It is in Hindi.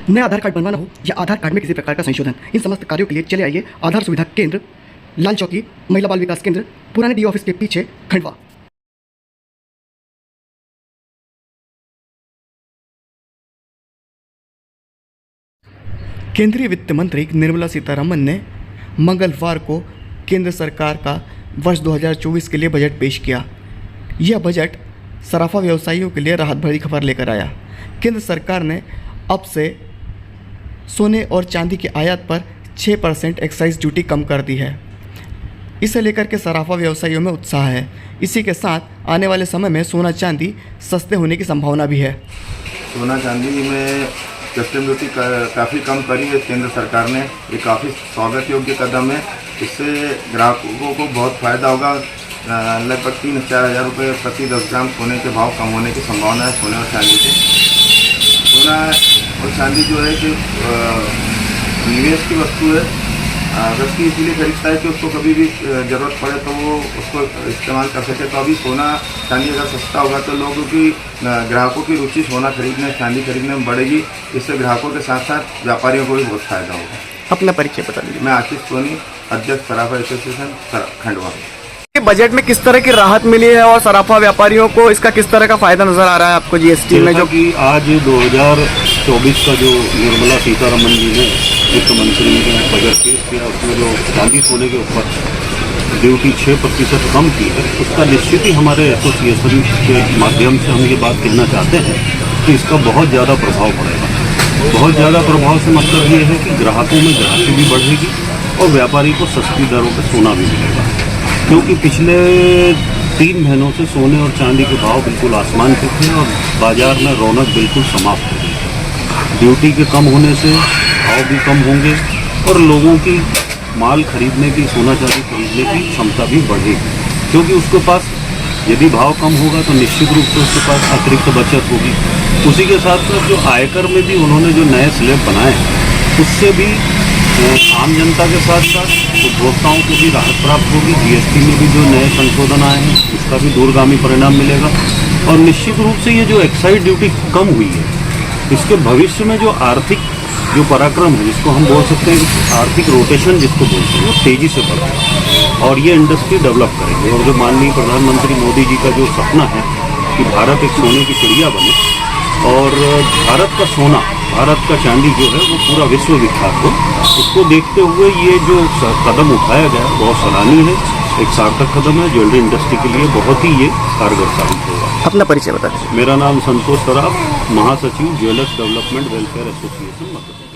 नया आधार कार्ड बनवाना हो या आधार कार्ड में किसी प्रकार का संशोधन, इन समस्त कार्यों के लिए चले आइए आधार सुविधा केंद्र, लाल चौकी, महिला बाल विकास केंद्र, पुराने डी ऑफिस के पीछे, खंडवा। केंद्रीय वित्त मंत्री निर्मला सीतारमण ने मंगलवार को केंद्र सरकार का वर्ष 2024 के लिए बजट पेश किया। यह बजट सराफा व्यवसायियों के लिए राहत भरी खबर लेकर आया। केंद्र सरकार ने अब से सोने और चांदी के आयात पर 6% एक्साइज ड्यूटी कम कर दी है। इसे लेकर के सराफा व्यवसायियों में उत्साह है। इसी के साथ आने वाले समय में सोना चांदी सस्ते होने की संभावना भी है। सोना चांदी में कस्टम ड्यूटी काफ़ी कम करी है केंद्र सरकार ने। ये काफ़ी स्वागत योग्य कदम है। इससे ग्राहकों को बहुत फ़ायदा होगा। लगभग 3-4 हज़ार रुपये प्रति 10 ग्राम सोने के भाव कम होने की संभावना है सोने और चांदी से। सोना और चांदी जो है कि निवेश की वस्तु है। व्यक्ति इसीलिए खरीदता है कि उसको कभी भी ज़रूरत पड़े तो वो उसको इस्तेमाल कर सके। तो अभी सोना चांदी अगर सस्ता होगा तो लोगों की, ग्राहकों की रुचि सोना खरीदने, चांदी खरीदने में बढ़ेगी। इससे ग्राहकों के साथ साथ व्यापारियों को भी बहुत फायदा होगा। अपना परिचय बता दीजिए। मैं आशीष सोनी, अध्यक्ष सराफा एसोसिएशन खंडवा। बजट में किस तरह की राहत मिली है और सराफा व्यापारियों को इसका किस तरह का फायदा नजर आ रहा है आपको जीएसटी में? जो कि आज 2024 का जो निर्मला सीतारमण जी ने वित्त मंत्री ने बजट पेश किया, उसमें जो चांदी सोने के ऊपर ड्यूटी 6% कम की है, उसका निश्चित ही हमारे एसोसिएशन के माध्यम से हम ये बात कहना चाहते हैं कि इसका बहुत ज़्यादा प्रभाव पड़ेगा। बहुत ज़्यादा प्रभाव से मतलब ये है कि ग्राहकों में ग्राहकी भी बढ़ेगी और व्यापारी को सस्ती दरों पर सोना भी मिलेगा। क्योंकि पिछले 3 महीनों से सोने और चांदी के भाव बिल्कुल आसमान पे थे और बाजार में रौनक बिल्कुल समाप्त हो गई। ड्यूटी के कम होने से भाव भी कम होंगे और लोगों की माल खरीदने की, सोना चांदी खरीदने की क्षमता भी बढ़ेगी। क्योंकि उसके पास यदि भाव कम होगा तो निश्चित रूप से उसके पास अतिरिक्त बचत होगी। उसी के साथ साथ जो आयकर में भी उन्होंने जो नए स्लैब बनाए हैं, उससे भी आम जनता के साथ साथ उपभोक्ताओं को भी राहत प्राप्त होगी। जीएसटी में भी जो नए संशोधन आए हैं उसका भी दूरगामी परिणाम मिलेगा। और निश्चित रूप से ये जो एक्साइज ड्यूटी कम हुई है, इसके भविष्य में जो आर्थिक जो पराक्रम है, जिसको हम बोल सकते हैं आर्थिक रोटेशन जिसको बोलते हैं, वो तेज़ी से बढ़ेगा और ये इंडस्ट्री डेवलप करेगी। और जो माननीय प्रधानमंत्री मोदी जी का जो सपना है कि भारत एक सोने की चिड़िया बने और भारत का सोना, भारत का चांदी जो है वो पूरा विश्व विख्यात हो, उसको देखते हुए ये जो कदम उठाया गया बहुत सराहनीय है। एक सार्थक कदम है। ज्वेलरी इंडस्ट्री के लिए बहुत ही ये कारगर साबित होगा। अपना परिचय बता दीजिए। मेरा नाम संतोष सराफ, महासचिव jewellers development welfare association Madhya Pradesh.